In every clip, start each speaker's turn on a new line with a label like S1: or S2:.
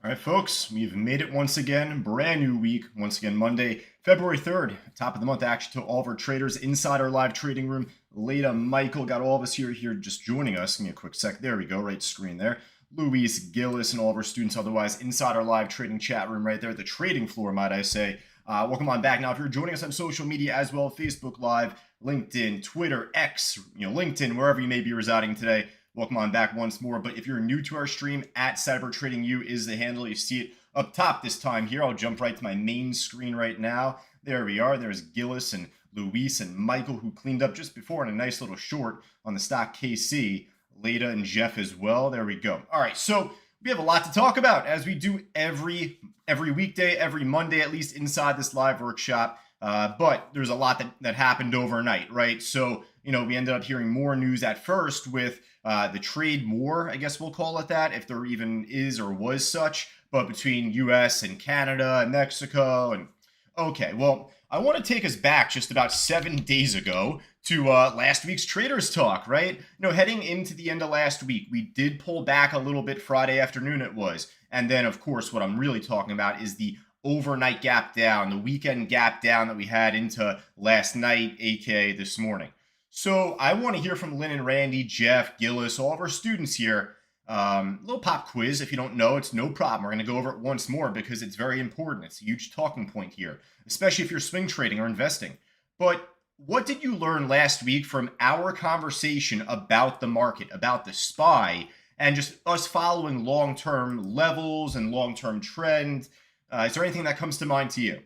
S1: All right, folks, we've made it once again. Brand new week. Once again, Monday, February 3rd, top of the month action to all of our traders inside our live trading room. Leda, Michael, got all of us here just joining us. Give me a quick sec. There we go, right screen there. Luis, Gillis, and all of our students otherwise inside our live trading chat room right there, the trading floor, might I say. Welcome on back. Now, if you're joining us on social media as well, Facebook Live, LinkedIn, Twitter, X, LinkedIn, wherever you may be residing today, welcome on back once more. But if you're new to our stream, at cybertradingu is the handle. You see it up top this time here. I'll jump right to my main screen right now. There we are. There's Gillis and Luis and Michael, who cleaned up just before in a nice little short on the stock KC. Leda and Jeff as well. There we go. All right, so we have a lot to talk about, as we do every weekday, every Monday at least, inside this live workshop. But there's a lot that happened overnight, right? So, we ended up hearing more news at first with the trade war, I guess we'll call it that, if there even is or was such, but between US and Canada and Mexico. And okay, well, I want to take us back just about 7 days ago to last week's Traders Talk, right? Heading into the end of last week, we did pull back a little bit. Friday afternoon it was. And then, of course, what I'm really talking about is the overnight gap down, the weekend gap down that we had into last night, aka this morning. So I want to hear from Lynn and Randy, Jeff, Gillis, all of our students here. Little pop quiz. If you don't know, it's no problem. We're going to go over it once more because it's very important. It's a huge talking point here, especially if you're swing trading or investing. But what did you learn last week from our conversation about the market, about the SPY, and just us following long-term levels and long-term trends? Is there anything that comes to mind to you?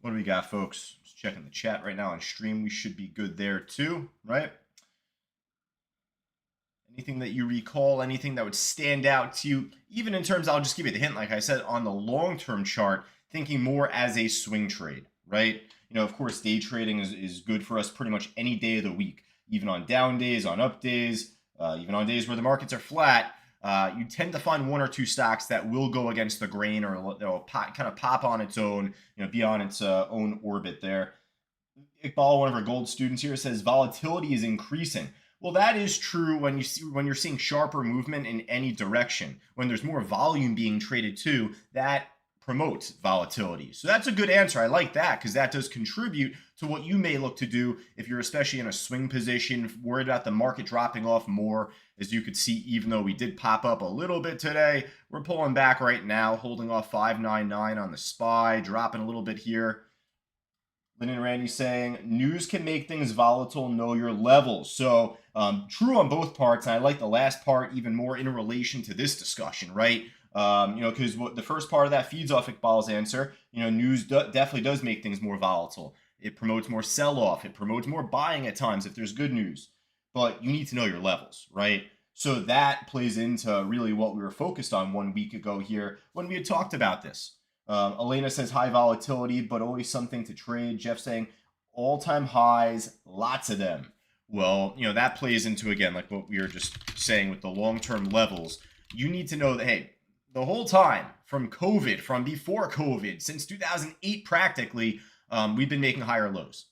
S1: What do we got, folks? Just checking the chat right now on stream. We should be good there too, right? Anything that you recall, anything that would stand out to you, even in terms, I'll just give you the hint, like I said, on the long-term chart, thinking more as a swing trade, right? Of course, day trading is good for us pretty much any day of the week, even on down days, on up days, even on days where the markets are flat. You tend to find one or two stocks that will go against the grain, or they'll kind of pop on its own, be on its own orbit there. Iqbal, one of our gold students here, says volatility is increasing. Well, that is true when you're seeing sharper movement in any direction. When there's more volume being traded too, that promotes volatility. So that's a good answer. I like that because that does contribute to what you may look to do if you're especially in a swing position, worried about the market dropping off more. As you could see, even though we did pop up a little bit today, we're pulling back right now, holding off 599 on the SPY, dropping a little bit here. Lynn and Randy saying, news can make things volatile, know your levels. So true on both parts. And I like the last part even more in relation to this discussion, right? Because the first part of that feeds off Iqbal's answer. News definitely does make things more volatile. It promotes more sell-off. It promotes more buying at times if there's good news. But you need to know your levels, right? So that plays into really what we were focused on 1 week ago here when we had talked about this. Elena says high volatility, but always something to trade. Jeff saying all-time highs, lots of them. Well, that plays into, again, like what we were just saying with the long-term levels. You need to know that, hey, the whole time from COVID, from before COVID, since 2008 practically, we've been making higher lows,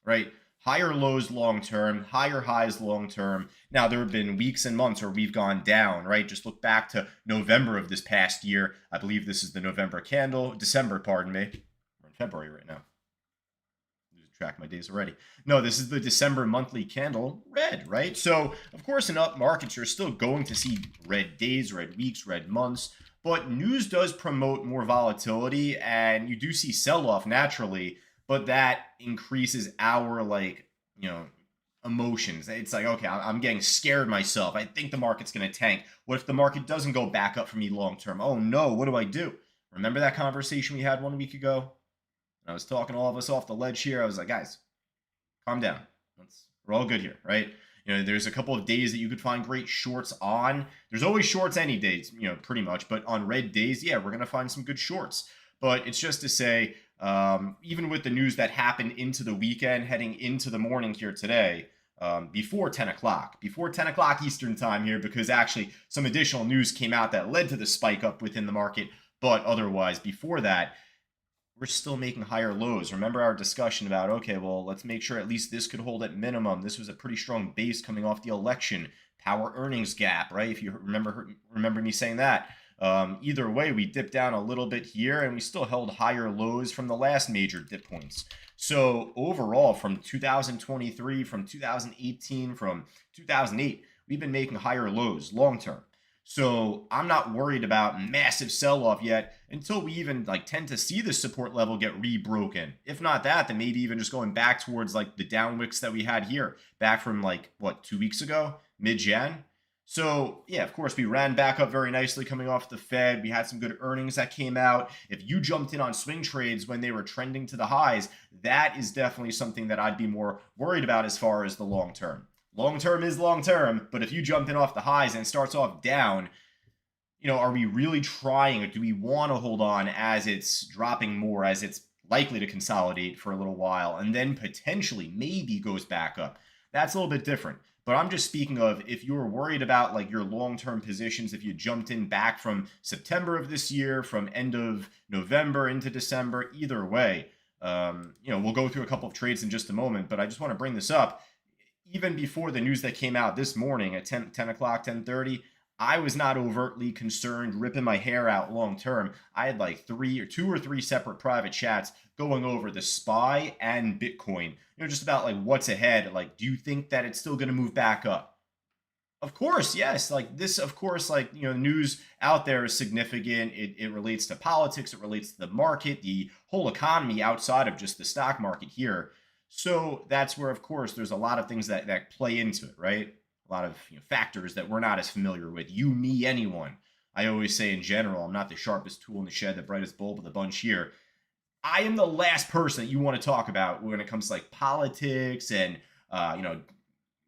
S1: right? Higher lows long-term, higher highs long-term. Now, there have been weeks and months where we've gone down, right? Just look back to November of this past year. I believe this is the December, pardon me. We're in February right now. Losing track of my days already. No, this is the December monthly candle, red, right? So, of course, in up markets, you're still going to see red days, red weeks, red months. But news does promote more volatility, and you do see sell-off naturally. But that increases our, emotions. It's like, okay, I'm getting scared myself. I think the market's going to tank. What if the market doesn't go back up for me long term? Oh, no, what do I do? Remember that conversation we had 1 week ago? I was talking all of us off the ledge here. I was like, guys, calm down. We're all good here, right? There's a couple of days that you could find great shorts on. There's always shorts any days, pretty much. But on red days, yeah, we're going to find some good shorts. But it's just to say, even with the news that happened into the weekend, heading into the morning here today, before 10 o'clock Eastern time here, because actually some additional news came out that led to the spike up within the market. But otherwise, before that, we're still making higher lows. Remember our discussion about, okay, well, let's make sure at least this could hold at minimum. This was a pretty strong base coming off the election. Power earnings gap, right? If you remember me saying that. Either way, we dipped down a little bit here, and we still held higher lows from the last major dip points. So overall, from 2023, from 2018, from 2008, we've been making higher lows long term. So I'm not worried about massive sell-off yet until we even like tend to see the support level get rebroken. If not that, then maybe even just going back towards like the down wicks that we had here, back from like what, 2 weeks ago, mid-Jan. So yeah, of course we ran back up very nicely coming off the Fed. We had some good earnings that came out. If you jumped in on swing trades when they were trending to the highs, that is definitely something that I'd be more worried about as far as the long term. Long term is long term, but if you jumped in off the highs and it starts off down, are we really trying, or do we want to hold on as it's dropping more, as it's likely to consolidate for a little while and then potentially maybe goes back up? That's a little bit different. But I'm just speaking of if you were worried about like your long-term positions, if you jumped in back from September of this year, from end of November into December, either way, we'll go through a couple of trades in just a moment, but I just want to bring this up. Even before the news that came out this morning at 10 o'clock, 10:30, I was not overtly concerned, ripping my hair out long term. I had like two or three separate private chats going over the SPY and Bitcoin, just about like what's ahead. Like, do you think that it's still going to move back up? Of course, yes. Like this, of course, like, news out there is significant. It relates to politics. It relates to the market, the whole economy outside of just the stock market here. So that's where, of course, there's a lot of things that play into it, right? A lot of factors that we're not as familiar with. You, me, anyone. I always say in general, I'm not the sharpest tool in the shed, the brightest bulb of the bunch here. I am the last person that you want to talk about when it comes to like politics and,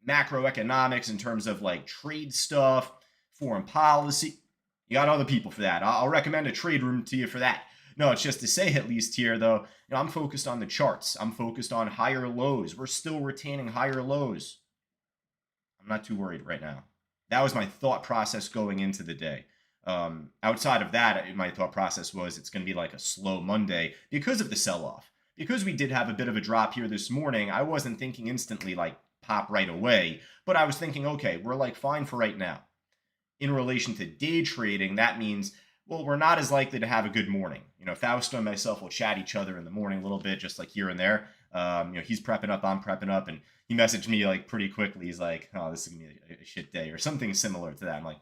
S1: macroeconomics in terms of like trade stuff, foreign policy. You got other people for that. I'll recommend a trade room to you for that. No, it's just to say at least here, though, I'm focused on the charts. I'm focused on higher lows. We're still retaining higher lows. I'm not too worried right now. That was my thought process going into the day. Outside of that, my thought process was it's going to be like a slow Monday because of the sell-off. Because we did have a bit of a drop here this morning, I wasn't thinking instantly like pop right away, but I was thinking, okay, we're like fine for right now. In relation to day trading, that means, well, we're not as likely to have a good morning. Fausto and myself will chat each other in the morning a little bit, just like here and there. He's prepping up, I'm prepping up, and he messaged me like pretty quickly. He's like, oh, this is gonna be a shit day or something similar to that. I'm like,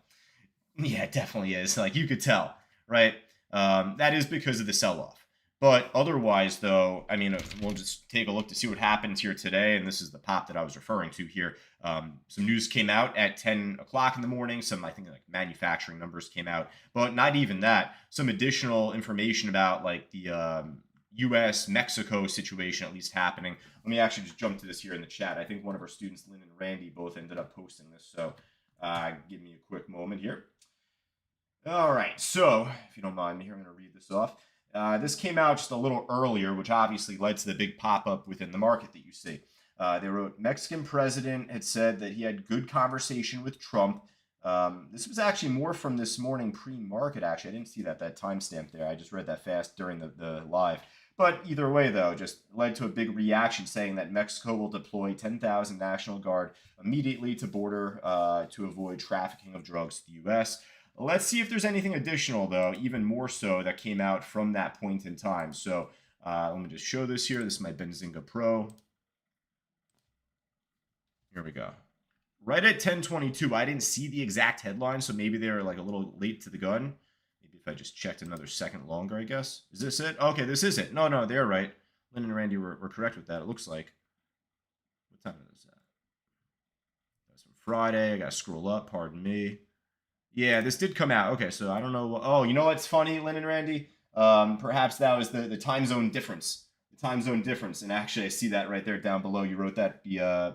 S1: yeah, it definitely is. Like, you could tell, right? That is because of the sell-off. But otherwise, though, I mean, we'll just take a look to see what happens here today. And this is the pop that I was referring to here. Some news came out at 10 o'clock in the morning. Some, I think, like manufacturing numbers came out. But not even that. Some additional information about like the U.S.-Mexico situation at least happening. Let me actually just jump to this here in the chat. I think one of our students, Lynn and Randy, both ended up posting this. So give me a quick moment here. All right. So if you don't mind me here, I'm going to read this off. This came out just a little earlier, which obviously led to the big pop-up within the market that you see. They wrote, Mexican president had said that he had good conversation with Trump. This was actually more from this morning pre-market, actually. I didn't see that timestamp there. I just read that fast during the live. But either way, though, just led to a big reaction saying that Mexico will deploy 10,000 National Guard immediately to border to avoid trafficking of drugs to the U.S., Let's see if there's anything additional, though, even more so, that came out from that point in time. So let me just show this here. This is my Benzinga Pro. Here we go. Right at 10:22, I didn't see the exact headline, so maybe they were like a little late to the gun. Maybe if I just checked another second longer, I guess. Is this it? Okay, this is it. No, they're right. Lynn and Randy were correct with that, it looks like. What time is that? That's from Friday. I got to scroll up. Pardon me. Yeah, this did come out. Okay, so I don't know. Oh, you know what's funny, Lynn and Randy? Perhaps that was the time zone difference. The time zone difference. And actually, I see that right there down below. You wrote that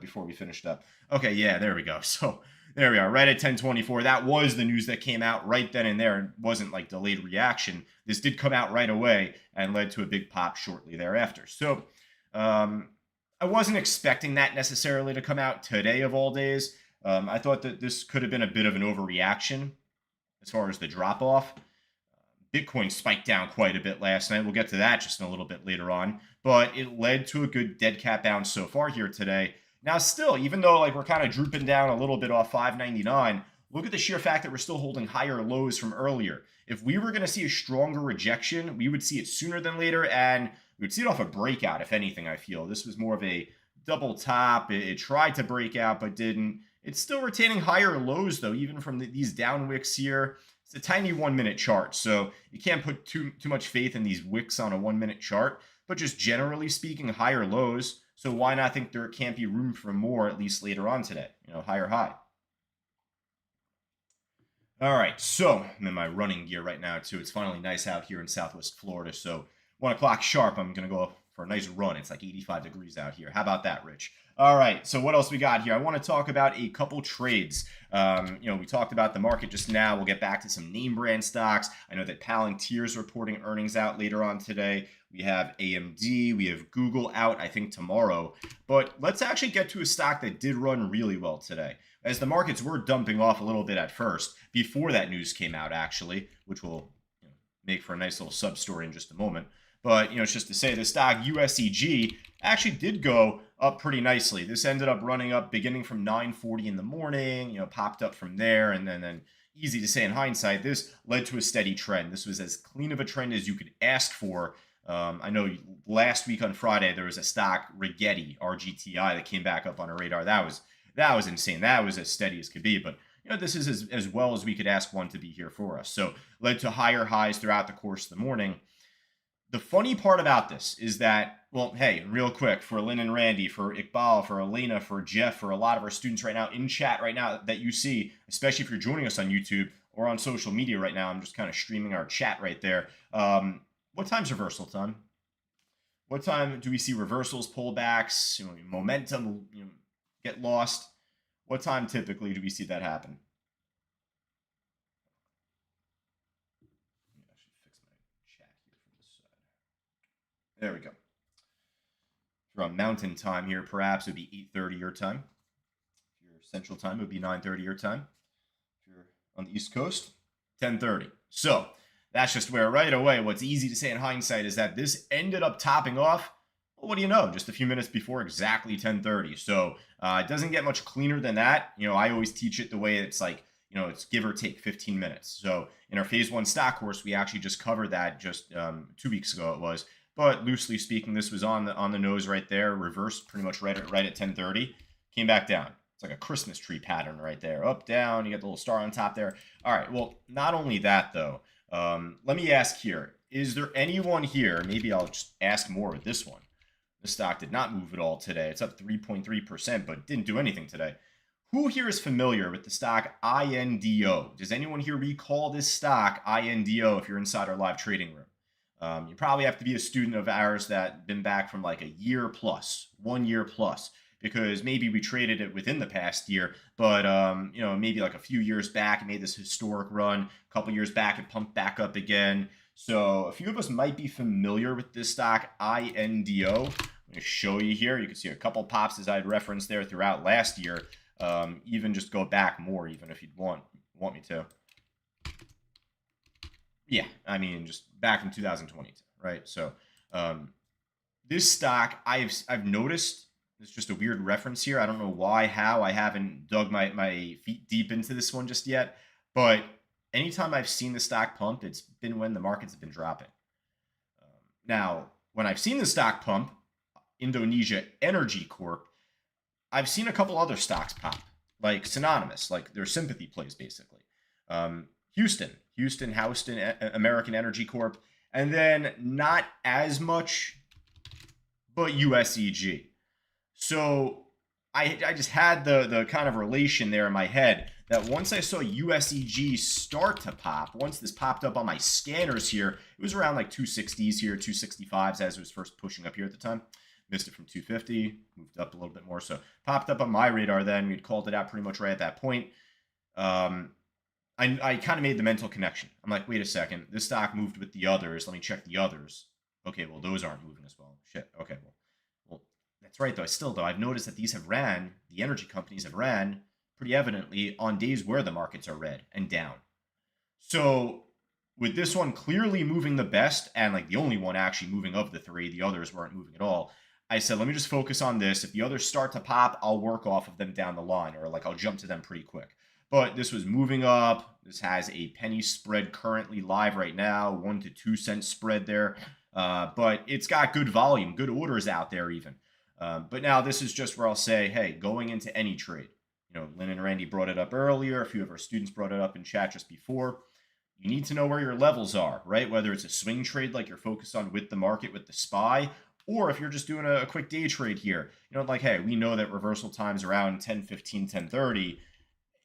S1: before we finished up. Okay, yeah, there we go. So there we are, right at 10:24. That was the news that came out right then and there. It wasn't like delayed reaction. This did come out right away and led to a big pop shortly thereafter. So I wasn't expecting that necessarily to come out today of all days. I thought that this could have been a bit of an overreaction as far as the drop-off. Bitcoin spiked down quite a bit last night. We'll get to that just in a little bit later on, but it led to a good dead cat bounce so far here today. Now, still, even though like we're kind of drooping down a little bit off 599, look at the sheer fact that we're still holding higher lows from earlier. If we were going to see a stronger rejection, we would see it sooner than later, and we would see it off a breakout, if anything, I feel. This was more of a double top. It tried to break out, but didn't. It's still retaining higher lows, though, even from these down wicks here. It's a tiny 1 minute chart, so you can't put too much faith in these wicks on a 1 minute chart, but just generally speaking, higher lows. So why not think there can't be room for more, at least later on today? Higher high. All right, so I'm in my running gear right now, too. It's finally nice out here in Southwest Florida, so 1 o'clock sharp, I'm going to go for a nice run. It's like 85 degrees out here. How about that, Rich? All right, so what else we got here? I want to talk about a couple trades. We talked about the market just now. We'll get back to some name brand stocks. I know that Palantir's reporting earnings out later on today. We have AMD, we have Google out, I think, tomorrow. But let's actually get to a stock that did run really well today, as the markets were dumping off a little bit at first, before that news came out, actually, which will make for a nice little sub-story in just a moment. But, it's just to say the stock USEG actually did go up pretty nicely. This ended up running up beginning from 9:40 in the morning, popped up from there, and then easy to say in hindsight, this led to a steady trend. This was as clean of a trend as you could ask for. I know last week on Friday, there was a stock, Rigetti, RGTI, that came back up on our radar. That was insane. That was as steady as could be. But, this is as well as we could ask one to be here for us. So led to higher highs throughout the course of the morning. The funny part about this is that, well, hey, real quick, for Lynn and Randy, for Iqbal, for Elena, for Jeff, for a lot of our students right now in chat right now that you see, especially if you're joining us on YouTube or on social media right now, I'm just kind of streaming our chat right there. What time's reversal time? What time do we see reversals, pullbacks, momentum get lost? What time typically do we see that happen? There we go. If you're on mountain time here, perhaps it would be 8:30 your time. If you're central time, it would be 9:30 your time. If you're on the East Coast, 10:30. So that's just where right away, what's easy to say in hindsight is that this ended up topping off, well, what do you know, just a few minutes before exactly 10:30. So it doesn't get much cleaner than that. I always teach it the way it's like, it's give or take 15 minutes. So in our phase 1 stock course, we actually just covered that just 2 weeks ago it was. But loosely speaking, this was on the nose right there, reversed pretty much right at 10:30, came back down. It's like a Christmas tree pattern right there, up, down. You got the little star on top there. All right, well, not only that though. Let me ask here: is there anyone here? Maybe I'll just ask more with this one. The stock did not move at all today. It's up 3.3%, but didn't do anything today. Who here is familiar with the stock INDO? Does anyone here recall this stock INDO if you're inside our live trading room? You probably have to be a student of ours that been back from like a year plus, 1 year plus, because maybe we traded it within the past year, but maybe like a few years back, it made this historic run. A couple years back, it pumped back up again. So a few of us might be familiar with this stock, INDO. I'm going to show you here. You can see a couple pops as I had referenced there throughout last year. Even just go back more, even if you'd want me to. Yeah, I mean, just back in 2022, right? So this stock, I've noticed, it's just a weird reference here. I don't know why, how. I haven't dug my feet deep into this one just yet. But anytime I've seen the stock pump, it's been when the markets have been dropping. Now, when I've seen the stock pump, Indonesia Energy Corp, I've seen a couple other stocks pop, like synonymous, like they're sympathy plays, basically. Houston, American Energy Corp, and then not as much, but USEG. So I just had the kind of relation there in my head that once I saw USEG start to pop, once this popped up on my scanners here, it was around like 260s here, 265s as it was first pushing up here at the time. Missed it from 250, moved up a little bit more. So popped up on my radar then. We'd called it out pretty much right at that point. I kind of made the mental connection. I'm like, wait a second, this stock moved with the others. Let me check the others. Okay, well, those aren't moving as well. Shit. Okay, well, that's right, though. I've noticed that these have ran, the energy companies have ran pretty evidently on days where the markets are red and down. So with this one clearly moving the best and like the only one actually moving of the three, the others weren't moving at all. I said, let me just focus on this. If the others start to pop, I'll work off of them down the line, or like I'll jump to them pretty quick. But this was moving up. This has a penny spread currently live right now, 1 to 2 cent spread there. But it's got good volume, good orders out there even. But now this is just where I'll say, hey, going into any trade, Lynn and Randy brought it up earlier. A few of our students brought it up in chat just before. You need to know where your levels are, right? Whether it's a swing trade like you're focused on with the market, with the SPY, or if you're just doing a quick day trade here, like, hey, we know that reversal time's around 10:15, 10:30.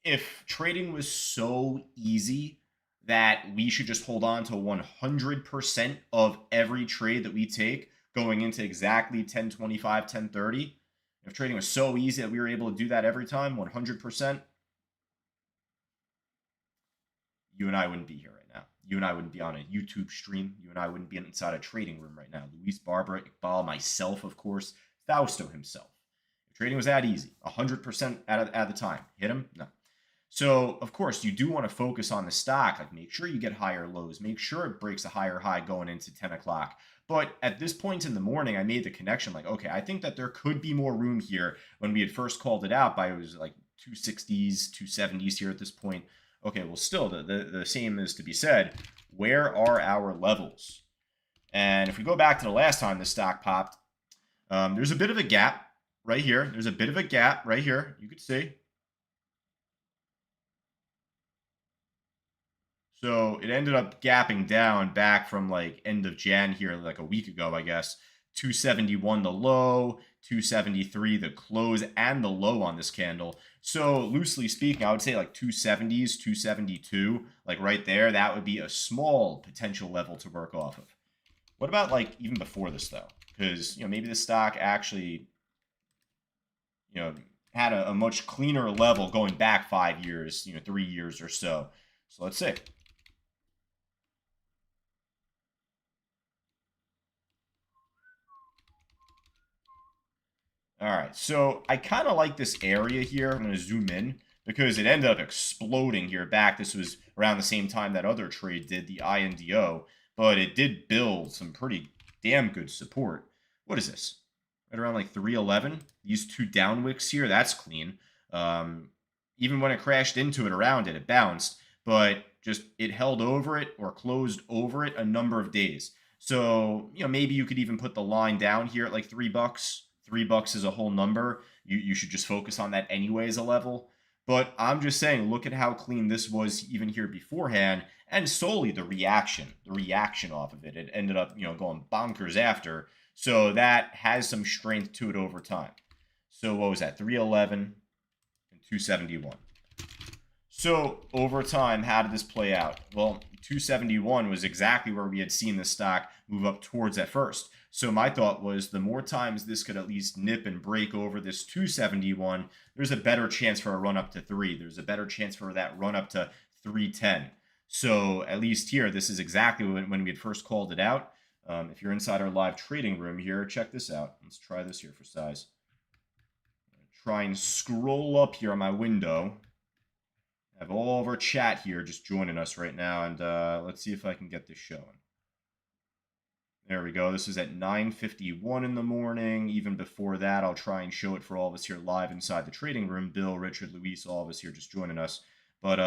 S1: If trading was so easy that we should just hold on to 100% of every trade that we take going into exactly 10:25, 10:30, if trading was so easy that we were able to do that every time, 100%, you and I wouldn't be here right now. You and I wouldn't be on a YouTube stream. You and I wouldn't be inside a trading room right now. Luis, Barbara, Iqbal, myself, of course, Fausto himself. If trading was that easy, 100% at the time. Hit him? No. So, of course, you do want to focus on the stock. Like, make sure you get higher lows. Make sure it breaks a higher high going into 10 o'clock. But at this point in the morning, I made the connection like, okay, I think that there could be more room here when we had first called it out by, it was like 260s, 270s here at this point. Okay, well, still, the same is to be said. Where are our levels? And if we go back to the last time the stock popped, there's a bit of a gap right here. There's a bit of a gap right here. You could see. So it ended up gapping down back from like end of Jan here, like a week ago, I guess. 271 the low, 273 the close, and the low on this candle. So loosely speaking, I would say like 270s, 272, like right there, that would be a small potential level to work off of. What about like even before this though? Because, maybe the stock actually, had a much cleaner level going back 5 years, 3 years or so. So let's see. All right, so I kind of like this area here. I'm going to zoom in because it ended up exploding here back. This was around the same time that other trade did, the INDO, but it did build some pretty damn good support. What is this? Right around like 311. These two down wicks here, that's clean. Even when it crashed into it, around it, it bounced, but just it held over it or closed over it a number of days. So, maybe you could even put the line down here at like $3. $3 is a whole number. You should just focus on that anyway as a level. But I'm just saying, look at how clean this was even here beforehand, and solely the reaction off of it. It ended up, going bonkers after. So that has some strength to it over time. So what was that? 311 and 271. So over time, how did this play out? Well, 271 was exactly where we had seen the stock move up towards at first. So my thought was the more times this could at least nip and break over this 271, there's a better chance for a run up to 3. There's a better chance for that run up to 310. So at least here, this is exactly when we had first called it out. If you're inside our live trading room here, check this out. Let's try this here for size. Try and scroll up here on my window. I have all of our chat here just joining us right now, and let's see if I can get this showing. There we go. This is at 9:51 in the morning. Even before that, I'll try and show it for all of us here live inside the trading room. Bill, Richard, Luis, all of us here just joining us. But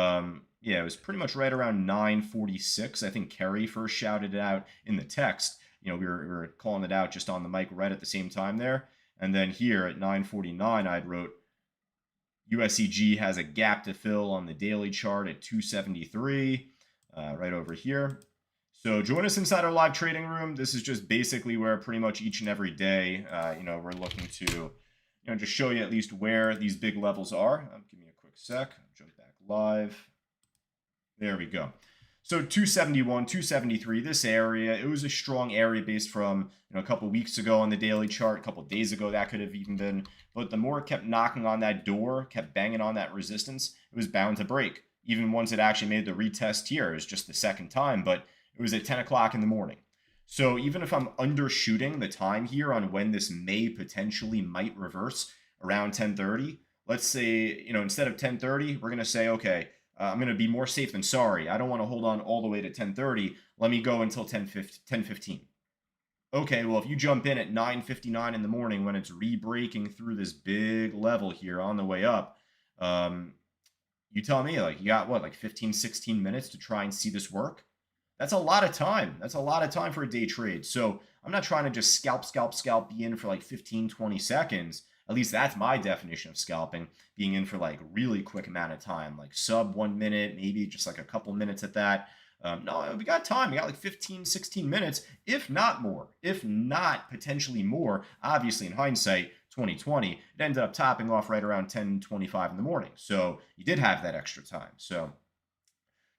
S1: yeah, it was pretty much right around 9:46. I think Kerry first shouted it out in the text. We were calling it out just on the mic right at the same time there. And then here at 9:49, I'd wrote, USEG has a gap to fill on the daily chart at 273, right over here. So join us inside our live trading room. This is just basically where pretty much each and every day, we're looking to, just show you at least where these big levels are. Give me a quick sec. I'll jump back live. There we go. So 271, 273, this area, it was a strong area based from a couple weeks ago on the daily chart, a couple days ago that could have even been. But the more it kept knocking on that door, kept banging on that resistance, it was bound to break. Even once it actually made the retest here, it was just the second time, but it was at 10 o'clock in the morning. So even if I'm undershooting the time here on when this may potentially might reverse around 10:30, let's say, instead of 10:30, we're going to say, okay, I'm going to be more safe than sorry. I don't want to hold on all the way to 10:30. Let me go until 10:15. Okay, well, if you jump in at 9:59 in the morning when it's re-breaking through this big level here on the way up, um, you tell me, like, you got what, like 15, 16 minutes to try and see this work? That's a lot of time. That's a lot of time for a day trade. So I'm not trying to just scalp, be in for like 15, 20 seconds. At least that's my definition of scalping, being in for like really quick amount of time, like sub 1 minute, maybe just like a couple minutes at that. No, we got time. We got like 15, 16 minutes, if not more, if not potentially more. Obviously, in hindsight, 2020, it ended up topping off right around 10:25 in the morning. So you did have that extra time. So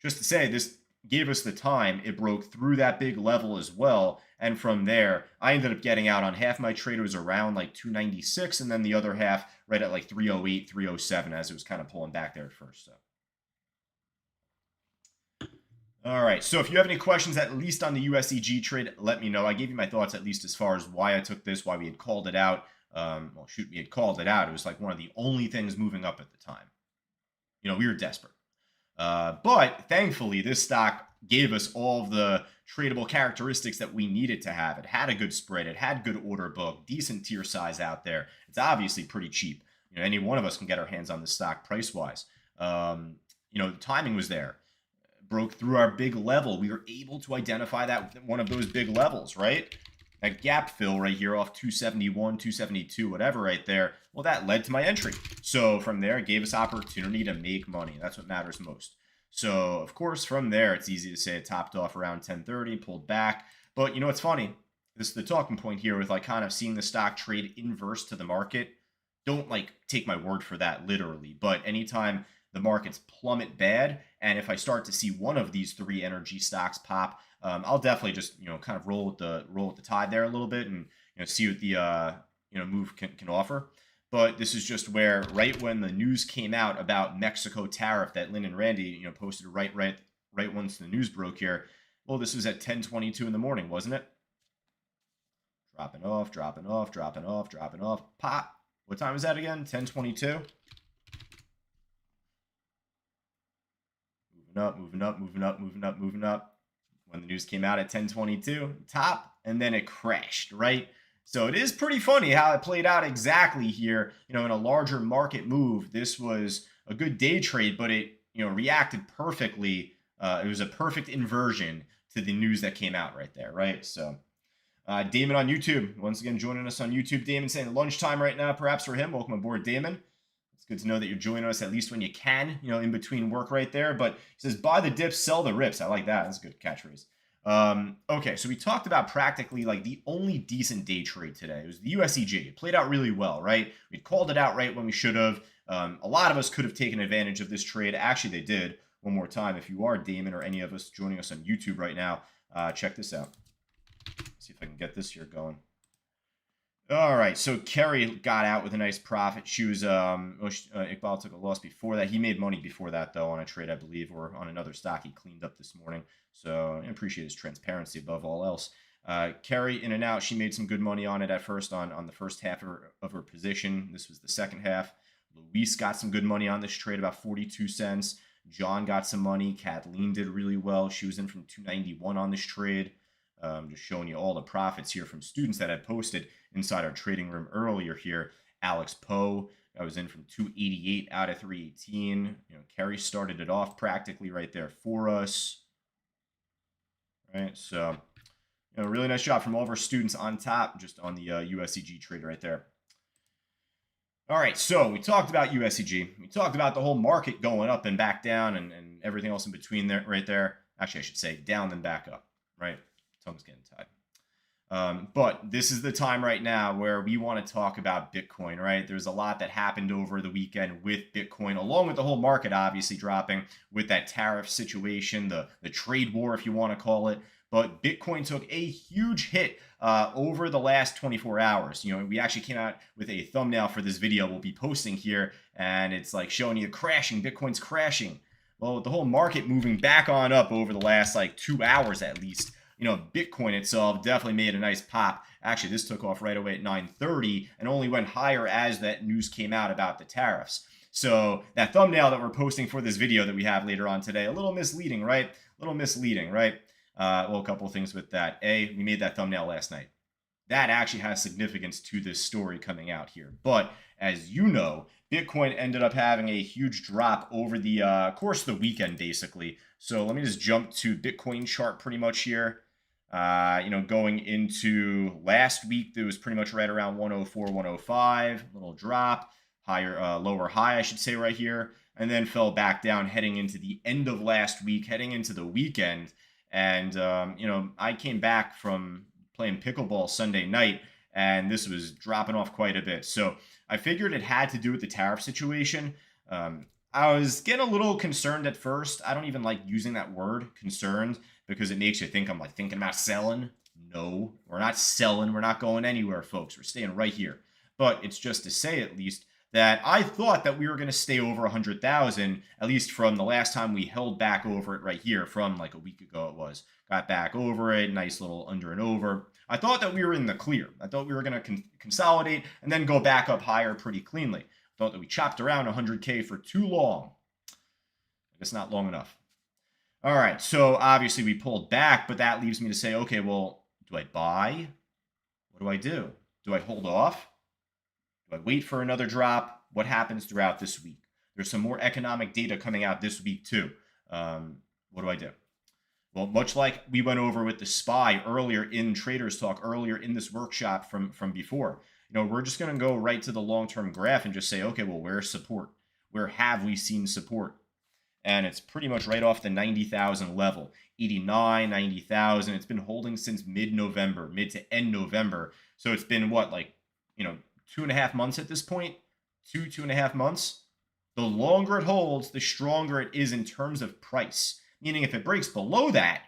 S1: just to say, this gave us the time. It broke through that big level as well. And from there, I ended up getting out on half my trade. It was around like 296, and then the other half right at like 308, 307 as it was kind of pulling back there at first. So. All right, so if you have any questions, at least on the USEG trade, let me know. I gave you my thoughts, at least as far as why I took this, why we had called it out. Well, shoot, we had called it out. It was like one of the only things moving up at the time. You know, we were desperate. But thankfully, this stock gave us all of the tradable characteristics that we needed to have. It had a good spread. It had good order book, decent tier size out there. It's obviously pretty cheap. You know, any one of us can get our hands on this stock price-wise. You know, the timing was there. Broke through our big level. We were able to identify that one of those big levels, right? That gap fill right here off 271, 272, whatever right there. Well, that led to my entry. So from there, it gave us opportunity to make money. That's what matters most. So, of course, from there, it's easy to say it topped off around 10:30, pulled back. But you know what's funny? This is the talking point here with like kind of seeing the stock trade inverse to the market. Don't like take my word for that literally, but anytime the markets plummet bad, and if I start to see one of these three energy stocks pop, I'll definitely just kind of roll with the tide there a little bit, and see what the move can offer. But this is just where right when the news came out about Mexico tariff that Lynn and Randy posted right once the news broke here. Well, this was at 10:22 in the morning, wasn't it? Dropping off, dropping off, dropping off, dropping off. Pop. What time is that again? 10:22. Moving up, moving up, moving up, moving up, moving up. When the news came out at 10:22, top, and then it crashed, right? So it is pretty funny how it played out exactly here. In a larger market move, this was a good day trade, but it reacted perfectly. It was a perfect inversion to the news that came out right there, right? So Damon on YouTube, once again joining us on YouTube. Damon saying lunchtime right now, perhaps for him. Welcome aboard, Damon. It's good to know that you're joining us at least when you can, in between work right there. But he says, buy the dips, sell the rips. I like that. That's a good catchphrase. Okay, so we talked about practically like the only decent day trade today. It was the USEG. It played out really well, right? We called it out right when we should have. A lot of us could have taken advantage of this trade. Actually, they did. One more time, if you are Damon or any of us joining us on YouTube right now, check this out. Let's see if I can get this here going. All right, so Kerry got out with a nice profit. She was, Iqbal took a loss before that. He made money before that, though, on a trade, I believe, or on another stock he cleaned up this morning. So I appreciate his transparency above all else. Kerry, in and out, she made some good money on it at first on the first half of her position. This was the second half. Luis got some good money on this trade, about 42 cents. John got some money. Kathleen did really well. She was in from 291 on this trade. Just showing you all the profits here from students that had posted inside our trading room earlier here. Alex Poe, I was in from 288 out of 318. Kerry started it off practically right there for us. Right, so really nice job from all of our students on top, just on the USEG trade right there. All right, so we talked about USEG. We talked about the whole market going up and back down and everything else in between there, right there. Actually, I should say down then back up, right? Tongue's getting tied. But this is the time right now where we want to talk about Bitcoin, right? There's a lot that happened over the weekend with Bitcoin, along with the whole market obviously dropping with that tariff situation, the trade war, if you want to call it. But Bitcoin took a huge hit over the last 24 hours. We actually came out with a thumbnail for this video we'll be posting here, and it's like showing you crashing. Bitcoin's crashing. Well, with the whole market moving back on up over the last like 2 hours at least, Bitcoin itself definitely made a nice pop. Actually, this took off right away at 9:30 and only went higher as that news came out about the tariffs. So that thumbnail that we're posting for this video that we have later on today, a little misleading, right? A little misleading, right? Well, a couple things with that. A, we made that thumbnail last night. That actually has significance to this story coming out here. But as you know, Bitcoin ended up having a huge drop over the course of the weekend, basically. So let me just jump to Bitcoin chart pretty much here. Going into last week, there was pretty much right around 104, 105, little drop, higher, lower high, I should say, right here, and then fell back down heading into the end of last week, heading into the weekend. And I came back from playing pickleball Sunday night, and this was dropping off quite a bit. So I figured it had to do with the tariff situation. I was getting a little concerned at first. I don't even like using that word, concerned, because it makes you think I'm like thinking about selling. No, we're not selling. We're not going anywhere, folks. We're staying right here. But it's just to say, at least, that I thought that we were going to stay over 100,000, at least from the last time we held back over it right here, from like a week ago it was. Got back over it, nice little under and over. I thought that we were in the clear. I thought we were going to consolidate and then go back up higher pretty cleanly. I thought that we chopped around 100K for too long. I guess not long enough. All right, so obviously we pulled back, but that leaves me to say, okay, well, do I buy? What do I do? Do I hold off? Do I wait for another drop? What happens throughout this week? There's some more economic data coming out this week too. What do I do? Well, much like we went over with the SPY earlier in Traders Talk, earlier in this workshop from before, we're just going to go right to the long-term graph and just say, okay, well, where's support? Where have we seen support? And it's pretty much right off the 90,000 level, 89, 90,000. It's been holding since mid-November, mid to end November. So it's been what, 2.5 months at this point? 2.5 months? The longer it holds, the stronger it is in terms of price. Meaning if it breaks below that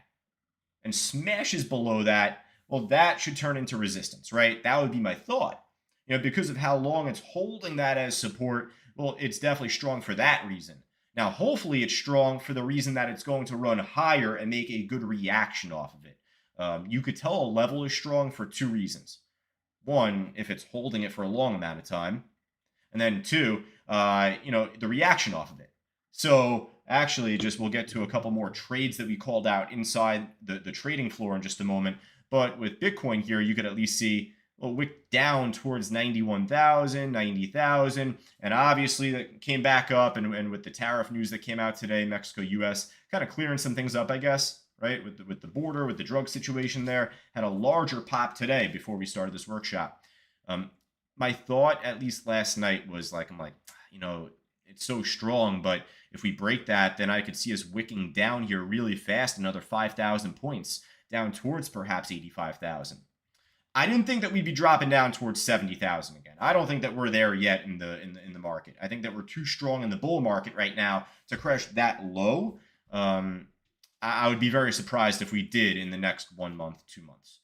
S1: and smashes below that, well, that should turn into resistance, right? That would be my thought. Because of how long it's holding that as support, well, it's definitely strong for that reason. Now, hopefully it's strong for the reason that it's going to run higher and make a good reaction off of it. You could tell a level is strong for two reasons. One, if it's holding it for a long amount of time. And then two, the reaction off of it. So actually, we'll get to a couple more trades that we called out inside the trading floor in just a moment. But with Bitcoin here, you could at least see a wick down towards 91,000, 90,000. And obviously that came back up. And with the tariff news that came out today, Mexico, US, kind of clearing some things up, I guess, right? With the border, with the drug situation there, had a larger pop today before we started this workshop. My thought, at least last night, was it's so strong, but if we break that, then I could see us wicking down here really fast, another 5,000 points, down towards perhaps 85,000. I didn't think that we'd be dropping down towards 70,000 again. I don't think that we're there yet in the market. I think that we're too strong in the bull market right now to crash that low. I would be very surprised if we did in the next 1 month, 2 months.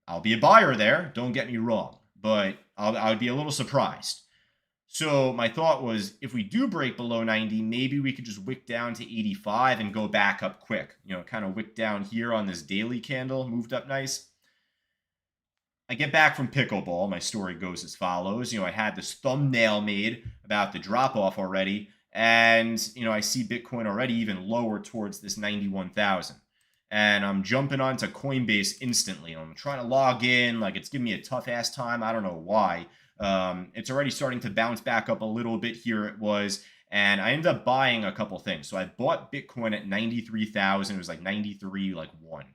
S1: I'll be a buyer there, don't get me wrong, but I would be a little surprised. So my thought was, if we do break below 90, maybe we could just wick down to 85 and go back up quick. Kind of wick down here on this daily candle, moved up nice. I get back from pickleball. My story goes as follows. I had this thumbnail made about the drop-off already, and, I see Bitcoin already even lower towards this 91,000. And I'm jumping onto Coinbase instantly. I'm trying to log in. It's giving me a tough-ass time. I don't know why. It's already starting to bounce back up a little bit here. It was, and I ended up buying a couple things. So I bought Bitcoin at 93,000. It was like 93, like one. It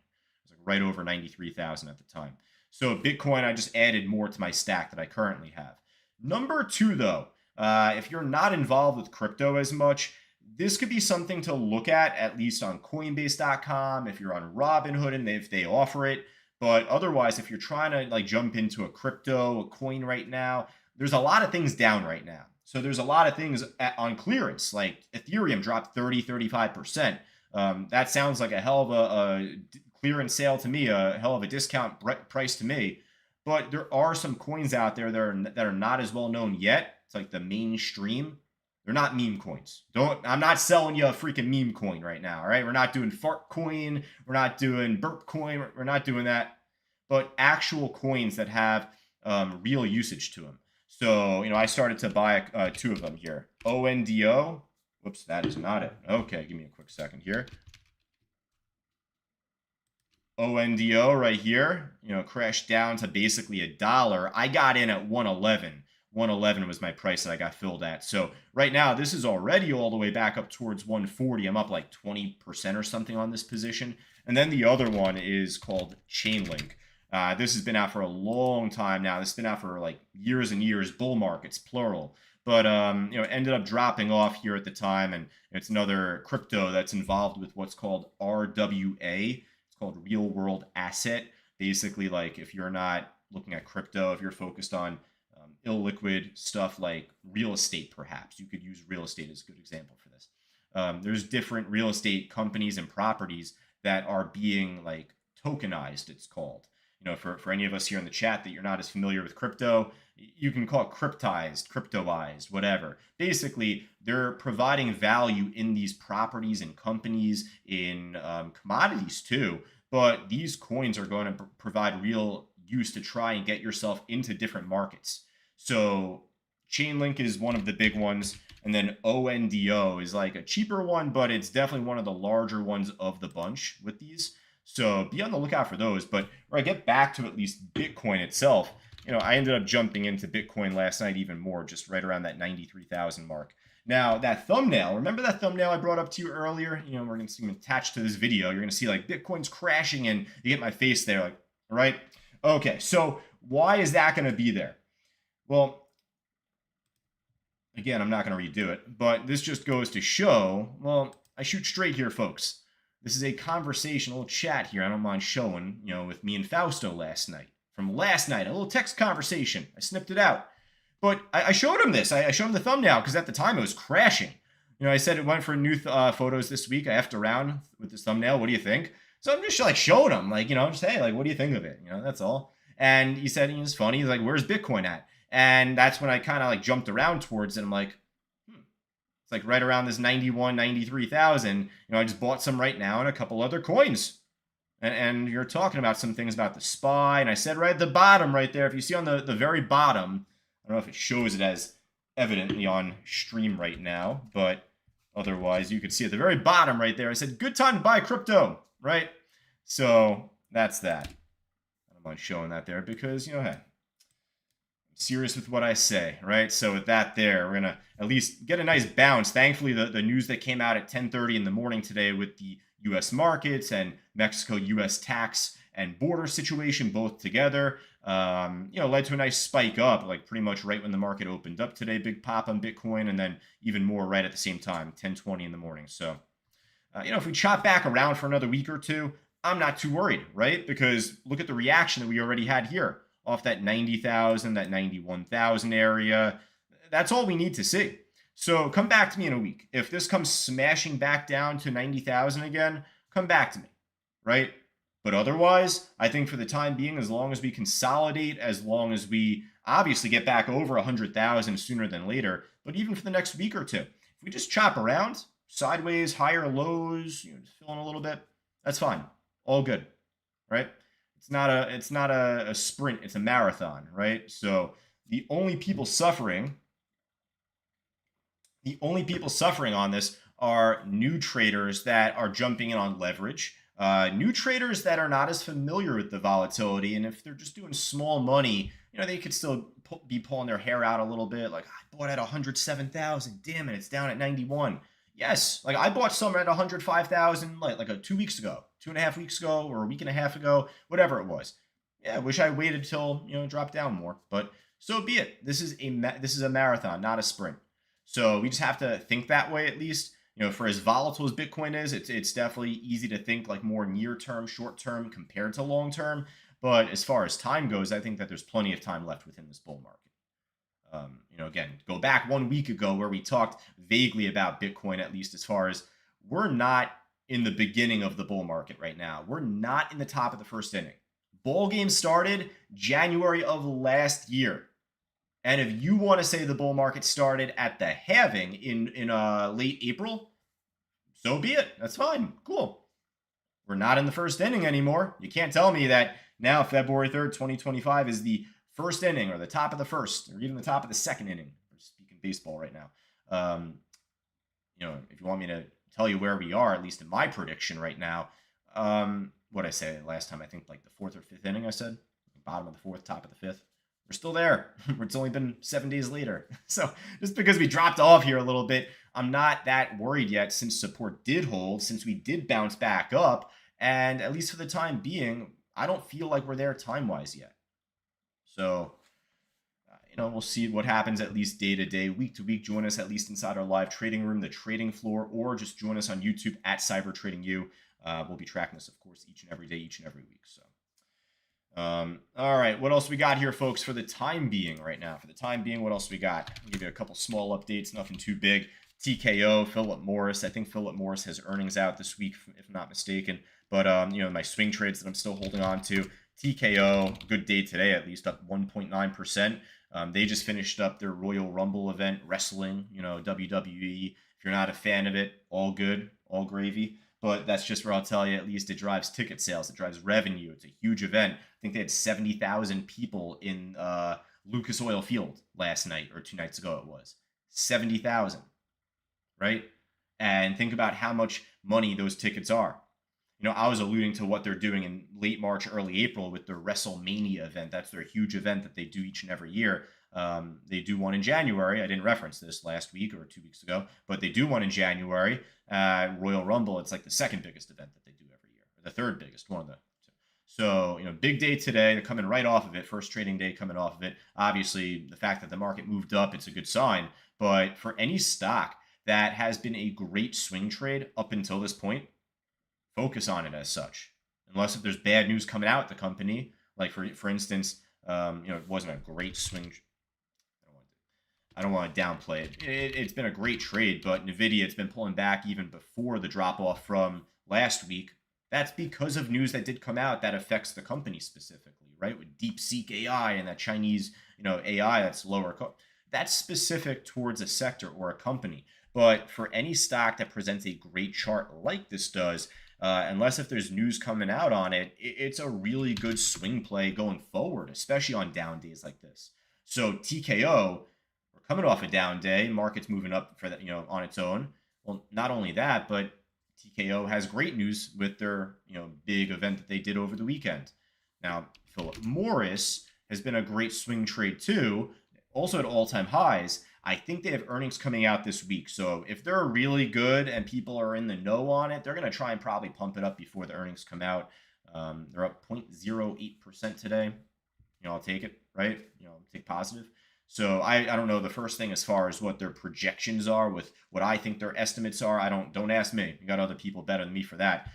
S1: was like right over 93,000 at the time. So Bitcoin, I just added more to my stack that I currently have. Number two, though, if you're not involved with crypto as much, this could be something to look at least on Coinbase.com. If you're on Robinhood and if they offer it. But otherwise, if you're trying to jump into a crypto, a coin right now, there's a lot of things down right now. So there's a lot of things on clearance, like Ethereum dropped 30, 35%. That sounds like a hell of a clearance sale to me, a hell of a discount price to me. But there are some coins out there that are not as well known yet. It's like the mainstream. They're not meme coins. I'm not selling you a freaking meme coin right now, all right? We're not doing fart coin. We're not doing burp coin. We're not doing that. But actual coins that have real usage to them. So, I started to buy two of them here. ONDO. Whoops, that is not it. Okay, give me a quick second here. ONDO right here, crashed down to basically $1. I got in at 111. 111 was my price that I got filled at. So right now, this is already all the way back up towards 140. I'm up like 20% or something on this position. And then the other one is called Chainlink. This has been out for a long time now. This has been out for like years and years, bull markets, plural. But, ended up dropping off here at the time. And it's another crypto that's involved with what's called RWA. Called real world asset. Basically, like if you're not looking at crypto, if you're focused on illiquid stuff like real estate, perhaps you could use real estate as a good example for this. There's different real estate companies and properties that are being like tokenized, it's called. For any of us here in the chat that you're not as familiar with crypto, you can call it cryptoized, whatever. Basically, they're providing value in these properties and companies, in commodities too. But these coins are going to provide real use to try and get yourself into different markets. So Chainlink is one of the big ones. And then ONDO is like a cheaper one, but it's definitely one of the larger ones of the bunch with these. So be on the lookout for those. But where I get back to at least Bitcoin itself, I ended up jumping into Bitcoin last night even more, just right around that 93,000 mark. Now, that thumbnail, remember that thumbnail I brought up to you earlier? We're going to see them attached to this video. You're going to see like Bitcoin's crashing and you get my face there, like, all right? Okay, so why is that going to be there? Well, again, I'm not going to redo it, but this just goes to show, well, I shoot straight here, folks. This is a conversational chat here. I don't mind showing, with me and Fausto last night. From last night, a little text conversation. I snipped it out. But I showed him this. I showed him the thumbnail because at the time it was crashing. I said it went for new photos this week. I effed around with this thumbnail. What do you think? So I'm just like showing him, like, just hey, like, what do you think of it? That's all. And he said, it's funny. He's like, where's Bitcoin at? And that's when I kind of like jumped around towards it. I'm like, it's like right around this 91, 93,000. I just bought some right now and a couple other coins. And you're talking about some things about the SPY. And I said right at the bottom right there, if you see on the very bottom, I don't know if it shows it as evidently on stream right now, but otherwise you could see at the very bottom right there, I said, good time to buy crypto, right? So that's that. I don't mind showing that there because, hey, I'm serious with what I say, right? So with that there, we're going to at least get a nice bounce. Thankfully, the news that came out at 10:30 in the morning today with the U.S. markets and Mexico-U.S. tax and border situation both together, led to a nice spike up, like pretty much right when the market opened up today, big pop on Bitcoin, and then even more right at the same time, 10:20 in the morning. So, if we chop back around for another week or two, I'm not too worried, right? Because look at the reaction that we already had here off that 90,000, that 91,000 area. That's all we need to see. So come back to me in a week. If this comes smashing back down to 90,000 again, come back to me, right? But otherwise, I think for the time being, as long as we consolidate, as long as we obviously get back over 100,000 sooner than later, but even for the next week or two, if we just chop around, sideways, higher lows, just filling a little bit, that's fine. All good, right? It's not a sprint, it's a marathon, right? So the only people suffering on this are new traders that are jumping in on leverage. New traders that are not as familiar with the volatility, and if they're just doing small money, they could still be pulling their hair out a little bit. Like, I bought at 107,000. Damn it, it's down at 91. Yes, like I bought some at 105,000 like 2 weeks ago, 2.5 weeks ago, or a week and a half ago, whatever it was. Yeah, I wish I waited till it dropped down more, but so be it. This is a marathon, not a sprint. So we just have to think that way at least. For as volatile as Bitcoin is, it's definitely easy to think like more near term, short term compared to long term. But as far as time goes, I think that there's plenty of time left within this bull market. Again, go back 1 week ago where we talked vaguely about Bitcoin, at least as far as we're not in the beginning of the bull market right now. We're not in the top of the first inning. Bull game started January of last year. And if you want to say the bull market started at the halving in late April, so be it. That's fine. Cool. We're not in the first inning anymore. You can't tell me that now February 3rd, 2025 is the first inning or the top of the first or even the top of the second inning. We're speaking baseball right now. If you want me to tell you where we are, at least in my prediction right now, what I say last time, I think like the fourth or fifth inning, I said, bottom of the fourth, top of the fifth. We're still there. It's only been 7 days later. So just because we dropped off here a little bit, I'm not that worried yet since support did hold, since we did bounce back up. And at least for the time being, I don't feel like we're there time-wise yet. So, we'll see what happens at least day to day, week to week. Join us at least inside our live trading room, the trading floor, or just join us on YouTube at cybertradingu. We'll be tracking this, of course, each and every day, each and every week. So. All right, what else we got here, folks, for the time being right now? For the time being, what else we got? I'll give you a couple small updates, nothing too big. TKO, Philip Morris. I think Philip Morris has earnings out this week, if I'm not mistaken. But, my swing trades that I'm still holding on to. TKO, good day today, at least up 1.9%. They just finished up their Royal Rumble event, wrestling, WWE. If you're not a fan of it, all good, all gravy. But that's just where I'll tell you, at least it drives ticket sales. It drives revenue. It's a huge event. I think they had 70,000 people in Lucas Oil Field last night, or 2 nights ago it was. 70,000, right? And think about how much money those tickets are. I was alluding to what they're doing in late March, early April with their WrestleMania event. That's their huge event that they do each and every year. They do one in January. I didn't reference this last week or 2 weeks ago, but they do one in January. Royal Rumble, it's like the second biggest event that they do every year, or the third biggest, one of the two. So, big day today. They're coming right off of it. First trading day coming off of it. Obviously, the fact that the market moved up, it's a good sign. But for any stock that has been a great swing trade up until this point, focus on it as such. Unless if there's bad news coming out at the company, like for instance, it wasn't a great swing. I don't want to downplay it. It's been a great trade, but NVIDIA, it's been pulling back even before the drop-off from last week. That's because of news that did come out that affects the company specifically, right? With DeepSeek AI and that Chinese, AI that's lower cost. That's specific towards a sector or a company. But for any stock that presents a great chart like this does, unless if there's news coming out on it, it's a really good swing play going forward, especially on down days like this. So TKO, we're coming off a down day. Market's moving up for that, on its own. Well, not only that, but TKO has great news with their, big event that they did over the weekend. Now, Philip Morris has been a great swing trade too, also at all-time highs. I think they have earnings coming out this week. So if they're really good and people are in the know on it, they're going to try and probably pump it up before the earnings come out. They're up 0.08% today. I'll take it, right? Take positive. So I don't know the first thing as far as what their projections are with what I think their estimates are. Don't ask me. You got other people better than me for that.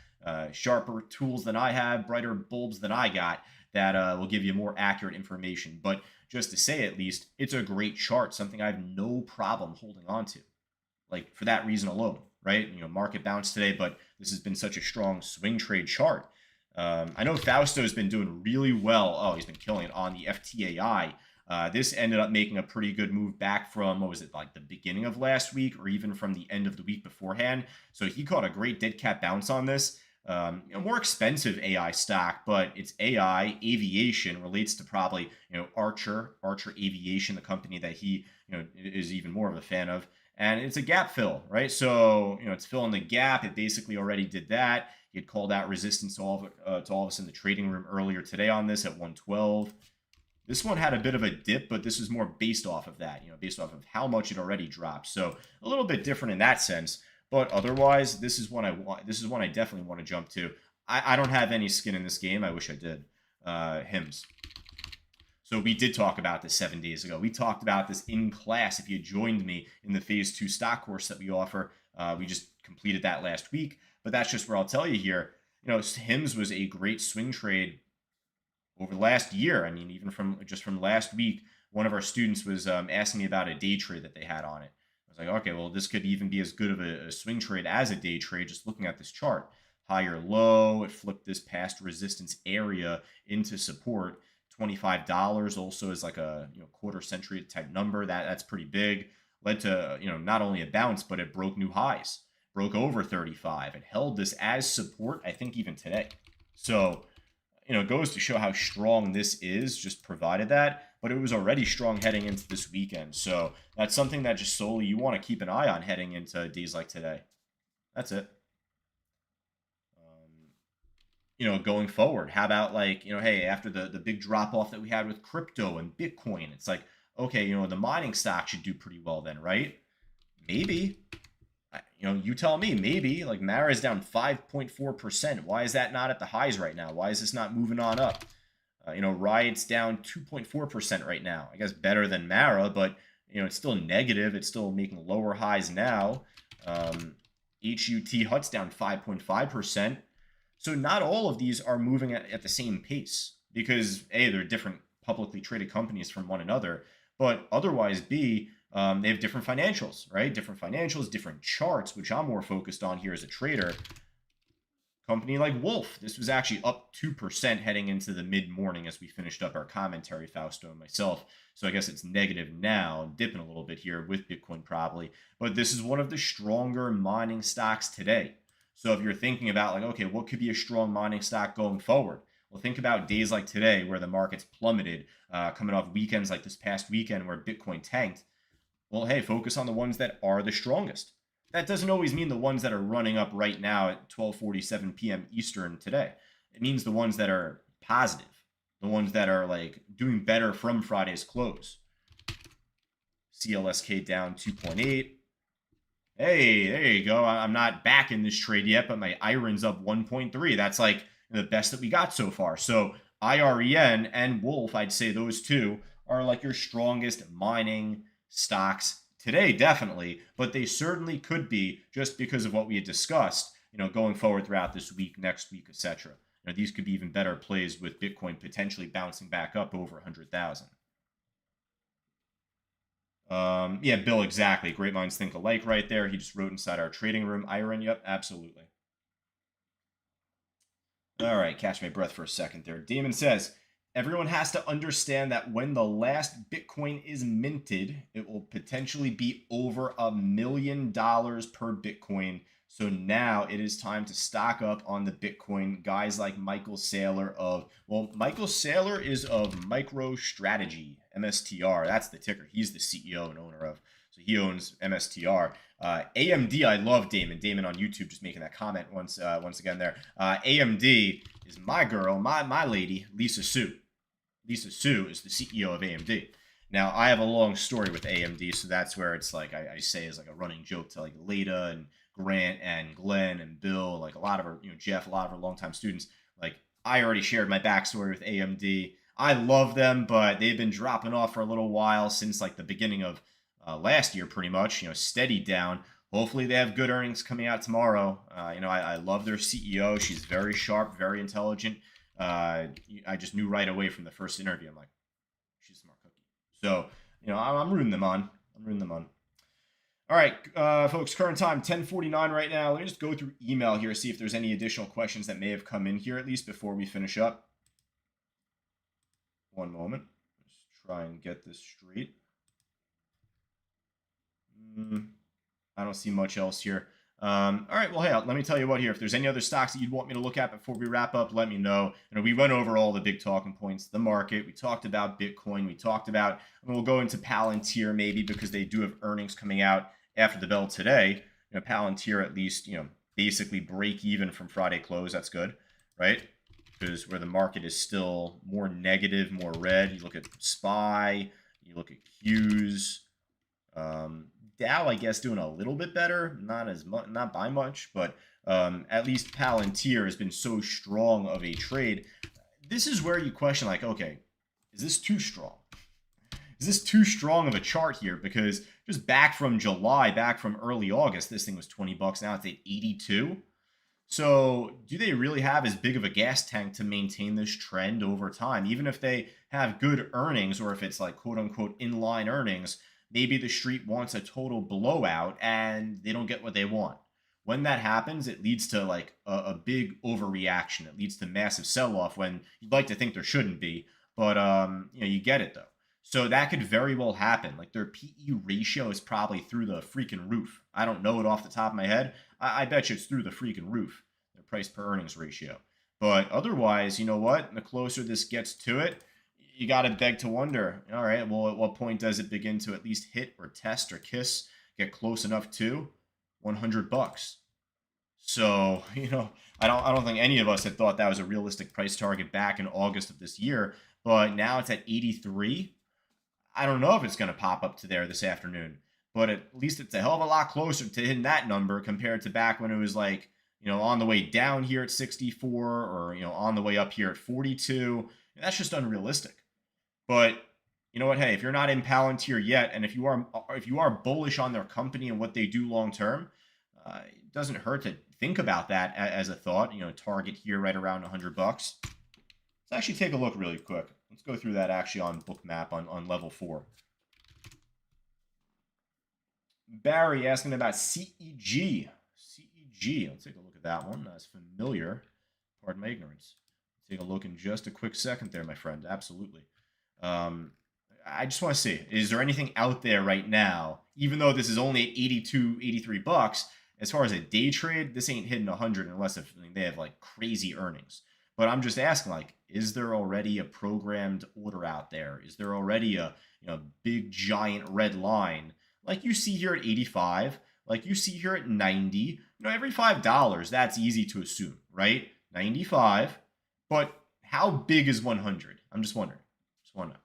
S1: Sharper tools than I have, brighter bulbs than I got that will give you more accurate information. But just to say, at least, it's a great chart, something I have no problem holding on to. Like, for that reason alone, right? Market bounce today, but this has been such a strong swing trade chart. I know Fausto has been doing really well. Oh, he's been killing it on the FTAI. This ended up making a pretty good move back from, what was it, like the beginning of last week or even from the end of the week beforehand. So he caught a great dead cat bounce on this. More expensive AI stock, but it's AI aviation relates to probably, Archer Aviation, the company that he, is even more of a fan of. And it's a gap fill, right? So, it's filling the gap. It basically already did that. He had called out resistance to all of us in the trading room earlier today on this at 112. This one had a bit of a dip, but this is more based off of that, based off of how much it already dropped. So a little bit different in that sense. But otherwise, this is one I want. This is one I definitely want to jump to. I don't have any skin in this game. I wish I did. HIMS. So we did talk about this 7 days ago. We talked about this in class. If you joined me in the Phase 2 stock course that we offer, we just completed that last week. But that's just where I'll tell you here. HIMS was a great swing trade over the last year. I mean, even from last week, one of our students was asking me about a day trade that they had on it. I was like, okay, well, this could even be as good of a swing trade as a day trade, just looking at this chart. Higher low, it flipped this past resistance area into support. $25 also is like a quarter century type number. That's pretty big. Led to not only a bounce, but it broke new highs. Broke over 35 and held this as support, I think, even today. So goes to show how strong this is, just provided that, but it was already strong heading into this weekend. So that's something that just solely you want to keep an eye on heading into days like today. That's it. Going forward, how about like, hey, after the big drop off that we had with crypto and Bitcoin, it's like, okay, the mining stock should do pretty well then, right? Maybe. You tell me, maybe. Like Mara is down 5.4%. Why is that not at the highs right now? Why is this not moving on up? Riot's down 2.4% right now. I guess better than Mara, but it's still negative. It's still making lower highs now. HUT Hut's down 5.5%. So not all of these are moving at the same pace because A, they're different publicly traded companies from one another, but otherwise B, they have different financials, right? Different financials, different charts, which I'm more focused on here as a trader. Company like Wolf, this was actually up 2% heading into the mid-morning as we finished up our commentary, Fausto and myself. So I guess it's negative now, dipping a little bit here with Bitcoin probably. But this is one of the stronger mining stocks today. So if you're thinking about like, okay, what could be a strong mining stock going forward? Well, think about days like today where the market's plummeted, coming off weekends like this past weekend where Bitcoin tanked. Well, hey, focus on the ones that are the strongest. That doesn't always mean the ones that are running up right now at 12:47 p.m. Eastern today. It means the ones that are positive, the ones that are like doing better from Friday's close. CLSK down 2.8. Hey, there you go. I'm not back in this trade yet, but my IREN's up 1.3. That's like the best that we got so far. So IREN and Wolf, I'd say those two are like your strongest mining stocks today, definitely, but they certainly could be just because of what we had discussed, going forward throughout this week, next week, etc. These could be even better plays with Bitcoin potentially bouncing back up over 100,000. Yeah, Bill, exactly. Great minds think alike right there. He just wrote inside our trading room. Iron, yep, absolutely. All right, catch my breath for a second there. Damon says, everyone has to understand that when the last Bitcoin is minted, it will potentially be over $1 million per Bitcoin. So now it is time to stock up on the Bitcoin. Guys like Michael Saylor Michael Saylor is of MicroStrategy, MSTR. That's the ticker. He's the CEO and owner of. So he owns MSTR. AMD, I love Damon. Damon on YouTube just making that comment once again there. AMD is my girl, my lady, Lisa Su. Lisa Su is the CEO of AMD. Now, I have a long story with AMD, so that's where it's like I say is like a running joke to like Leda and Grant and Glenn and Bill, like a lot of our, Jeff, a lot of our longtime students. Like I already shared my backstory with AMD. I love them, but they've been dropping off for a little while since like the beginning of last year, pretty much. Steady down. Hopefully they have good earnings coming out tomorrow. I love their CEO. She's very sharp, very intelligent. I just knew right away from the first interview. I'm like, she's a smart cookie. So, I'm rooting them on. All right, folks, current time, 10:49 right now. Let me just go through email here, see if there's any additional questions that may have come in here, at least before we finish up. One moment. Let's try and get this straight. I don't see much else here. All right, well, hey, let me tell you what here. If there's any other stocks that you'd want me to look at before we wrap up, let me know. We went over all the big talking points, the market. We talked about Bitcoin. We talked about, we'll go into Palantir maybe because they do have earnings coming out after the bell today. Palantir at least, basically break even from Friday close. That's good, right? Because where the market is still more negative, more red. You look at SPY, you look at Qs. Dow, I guess, doing a little bit better, not as much, not by much, but at least Palantir has been so strong of a trade. This is where you question, like, okay, is this too strong? Is this too strong of a chart here? Because just back from July, back from early August, this thing was $20. Now it's at 82. So do they really have as big of a gas tank to maintain this trend over time? Even if they have good earnings, or if it's like quote unquote inline earnings, maybe the street wants a total blowout and they don't get what they want. When that happens, it leads to like a big overreaction. It leads to massive sell-off when you'd like to think there shouldn't be, but you get it though. So that could very well happen. Like their PE ratio is probably through the freaking roof. I don't know it off the top of my head. I bet you it's through the freaking roof, their price per earnings ratio. But otherwise, you know what? The closer this gets to it, you got to beg to wonder, all right, well, at what point does it begin to at least hit or test or kiss, get close enough to $100? So, I don't think any of us had thought that was a realistic price target back in August of this year, but now it's at 83. I don't know if it's going to pop up to there this afternoon, but at least it's a hell of a lot closer to hitting that number compared to back when it was like, on the way down here at 64 or, on the way up here at 42. That's just unrealistic. But you know what? Hey, if you're not in Palantir yet, and if you are bullish on their company and what they do long term, it doesn't hurt to think about that as a thought. Target here right around $100. Let's actually take a look really quick. Let's go through that actually on Bookmap on level 4. Barry asking about CEG. CEG. Let's take a look at that one. That's familiar. Pardon my ignorance. Take a look in just a quick second there, my friend. Absolutely. I just want to see, is there anything out there right now, even though this is only 82, 83 bucks, as far as a day trade, this ain't hitting 100 unless they have like crazy earnings. But I'm just asking, like, is there already a programmed order out there? Is there already a big giant red line like you see here at 85, like you see here at 90? Every $5, that's easy to assume, right? 95, but how big is 100? I'm just wondering. Just want to know.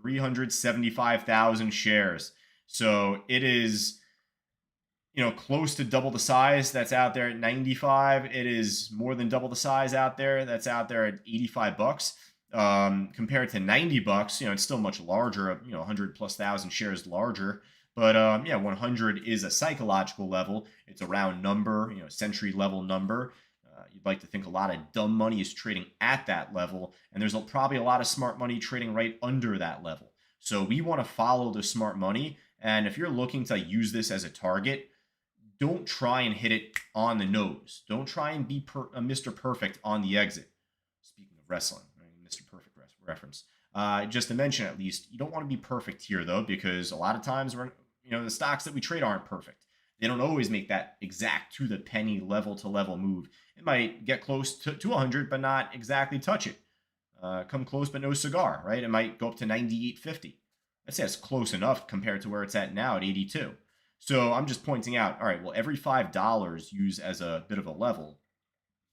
S1: 375,000 shares. So it is, close to double the size that's out there at 95. It is more than double the size out there that's out there at 85 bucks. Compared to 90 bucks, it's still much larger, 100 plus thousand shares larger. But 100 is a psychological level. It's a round number, century level number. You'd like to think a lot of dumb money is trading at that level, and there's probably a lot of smart money trading right under that level. So we want to follow the smart money, and if you're looking to use this as a target, don't try and hit it on the nose. Don't try and be Mr. Perfect on the exit. Speaking of wrestling, right? Mr. Perfect reference. Just to mention, at least, you don't want to be perfect here, though, because a lot of times the stocks that we trade aren't perfect. They don't always make that exact to the penny level to level move. It might get close to 100, but not exactly touch it. Come close, but no cigar, right? It might go up to 98.50. I'd say that's close enough compared to where it's at now at 82. So I'm just pointing out, all right, well, every $5 used as a bit of a level,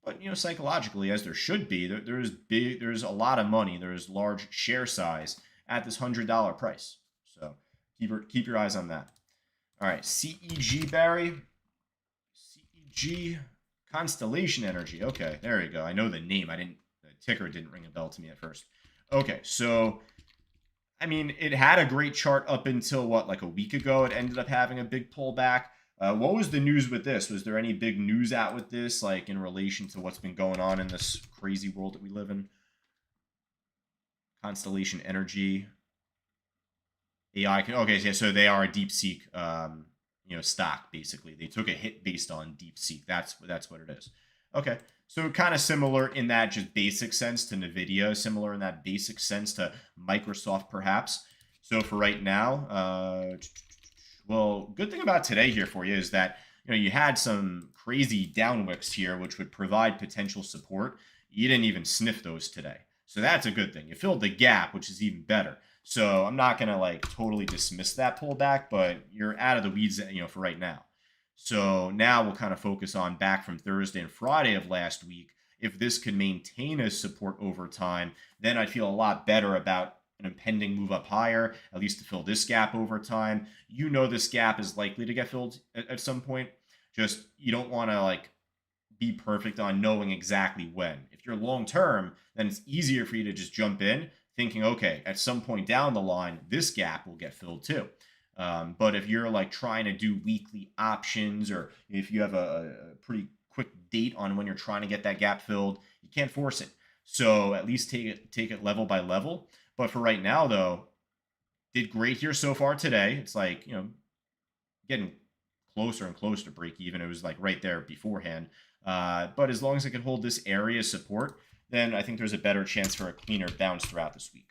S1: but psychologically, as there should be, there's a lot of money, there's large share size at this $100 price. So keep your eyes on that. All right, CEG, Barry. CEG, Constellation Energy. Okay, there you go. I know the name. The ticker didn't ring a bell to me at first. Okay, so it had a great chart up until like a week ago. It ended up having a big pullback. What was the news with this? Was there any big news out with this, like in relation to what's been going on in this crazy world that we live in? Constellation Energy. AI. Okay, yeah, so they are a DeepSeek, stock basically. They took a hit based on DeepSeek. That's what it is. Okay, so kind of similar in that just basic sense to Nvidia, similar in that basic sense to Microsoft, perhaps. So for right now, well, good thing about today here for you is that you had some crazy downwicks here, which would provide potential support. You didn't even sniff those today, so that's a good thing. You filled the gap, which is even better. So I'm not gonna like totally dismiss that pullback, but you're out of the weeds, for right now. So now we'll kind of focus on back from Thursday and Friday of last week. If this could maintain as support over time, then I'd feel a lot better about an impending move up higher, at least to fill this gap over time. This gap is likely to get filled at some point. Just you don't want to like be perfect on knowing exactly when. If you're long term, then it's easier for you to just jump in thinking, okay, at some point down the line, this gap will get filled too. But if you're like trying to do weekly options, or if you have a pretty quick date on when you're trying to get that gap filled, you can't force it. So at least take it level by level. But for right now, though, did great here so far today. It's like, getting closer and closer to break even. It was like right there beforehand. But as long as it can hold this area of support, then I think there's a better chance for a cleaner bounce throughout this week.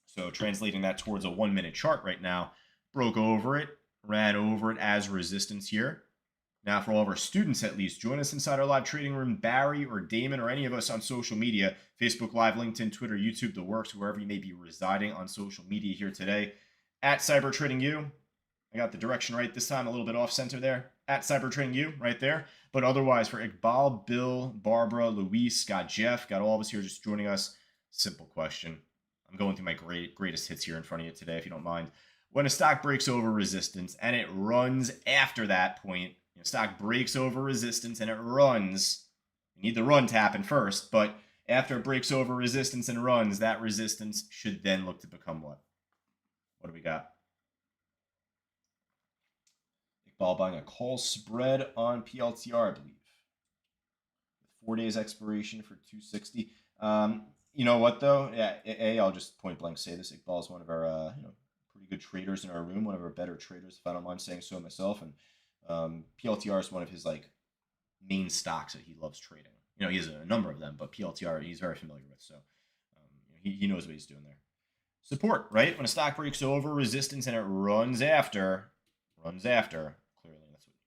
S1: So translating that towards a 1-minute chart right now, broke over it, ran over it as resistance here. Now, for all of our students, at least, join us inside our live trading room. Barry or Damon or any of us on social media, Facebook Live, LinkedIn, Twitter, YouTube, the works, wherever you may be residing on social media here today. At CyberTradingU, I got the direction right this time, a little bit off center there. At CyberTradingU, right there. But otherwise, for Iqbal, Bill, Barbara, Luis, got Jeff, got all of us here just joining us. Simple question. I'm going through my greatest hits here in front of you today, if you don't mind. When a stock breaks over resistance and it runs after that point, stock breaks over resistance and it runs. You need the run to happen first, but after it breaks over resistance and runs, that resistance should then look to become what? What do we got? Iqbal buying a call spread on PLTR, I believe. With 4 days expiration for 260. You know what though? Yeah, I'll just point blank say this. Iqbal is one of our pretty good traders in our room, one of our better traders, if I don't mind saying so myself. And PLTR is one of his main stocks that he loves trading. He has a number of them, but PLTR he's very familiar with, so he knows what he's doing there. Support, right? When a stock breaks over resistance and it runs after, clearly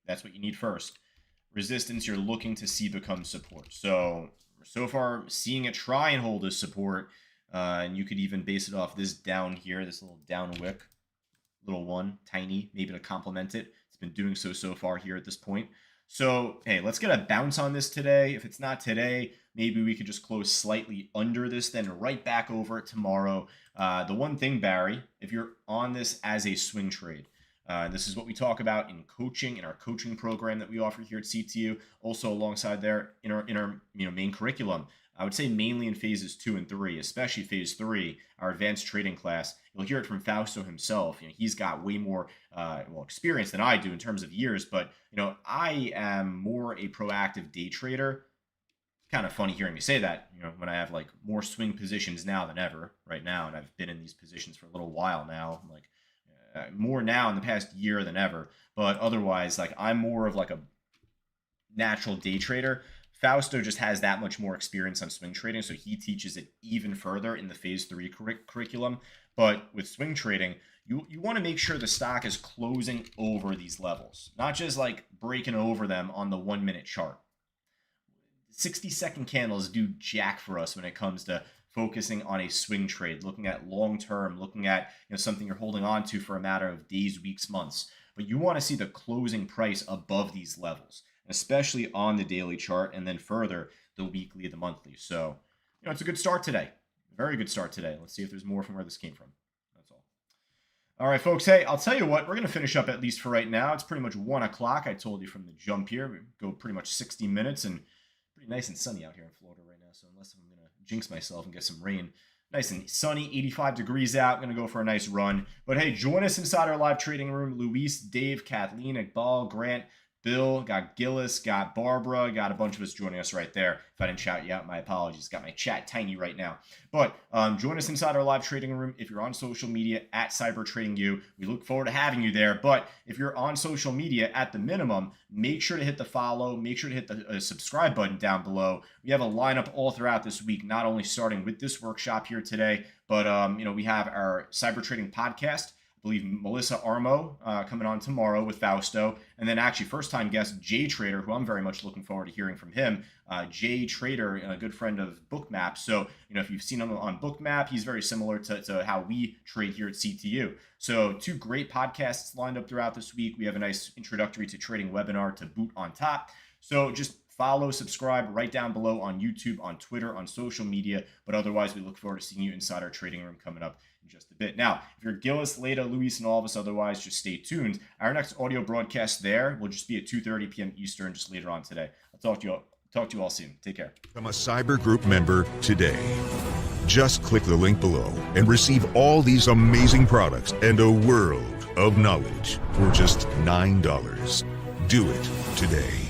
S1: that's what you need first. Resistance you're looking to see become support. So far seeing it try and hold as support, and you could even base it off this down here, this little down wick, little one, tiny, maybe to complement it. Been doing so far here at this point. So hey, let's get a bounce on this today. If it's not today, maybe we could just close slightly under this, then right back over it tomorrow. The one thing, Barry, if you're on this as a swing trade, this is what we talk about in coaching, in our coaching program that we offer here at CTU, also alongside there in our main curriculum. I would say mainly in phases 2 and 3, especially phase 3, our advanced trading class. You'll hear it from Fausto himself. He's got way more experience than I do in terms of years, but I am more a proactive day trader. Kind of funny hearing me say that, when I have more swing positions now than ever right now, and I've been in these positions for a little while now, more now in the past year than ever. But otherwise, I'm more of a natural day trader. Fausto just has that much more experience on swing trading, so he teaches it even further in the phase 3 curriculum. But with swing trading, you want to make sure the stock is closing over these levels, not just breaking over them on the 1 minute chart. 60-second candles do jack for us when it comes to focusing on a swing trade, looking at long term, looking at something you're holding on to for a matter of days, weeks, months. But you want to see the closing price above these levels, especially on the daily chart, and then further the weekly, the monthly. So, it's a good start today. Very good start today. Let's see if there's more from where this came from. That's all. All right, folks. Hey, I'll tell you what, we're going to finish up at least for right now. It's pretty much 1 o'clock. I told you from the jump here. We go pretty much 60 minutes, and pretty nice and sunny out here in Florida right now. So unless I'm going to jinx myself and get some rain, nice and sunny, 85 degrees out. Going to go for a nice run. But hey, join us inside our live trading room. Luis, Dave, Kathleen, Iqbal, Grant, Bill, got Gillis, got Barbara, got a bunch of us joining us right there. If I didn't shout you out, my apologies. Got my chat tiny right now. But join us inside our live trading room. If you're on social media at CyberTradingU, we look forward to having you there. But if you're on social media, at the minimum, make sure to hit the follow. Make sure to hit the subscribe button down below. We have a lineup all throughout this week, not only starting with this workshop here today, but we have our cyber trading podcast. I believe Melissa Armo coming on tomorrow with Fausto, and then actually first-time guest Jay Trader, who I'm very much looking forward to hearing from him. Jay Trader, a good friend of Bookmap. So if you've seen him on Bookmap, he's very similar to how we trade here at CTU. So 2 great podcasts lined up throughout this week. We have a nice introductory to trading webinar to boot on top. So just follow, subscribe right down below on YouTube, on Twitter, on social media. But otherwise, we look forward to seeing you inside our trading room coming up in just a bit. Now, if you're Gillis, Leda, Luis, and all of us otherwise, just stay tuned. Our next audio broadcast there will just be at 2:30 p.m. Eastern, just later on today. I'll talk to you all soon. Take care.
S2: Become a Cyber Group member today. Just click the link below and receive all these amazing products and a world of knowledge for just $9. Do it today.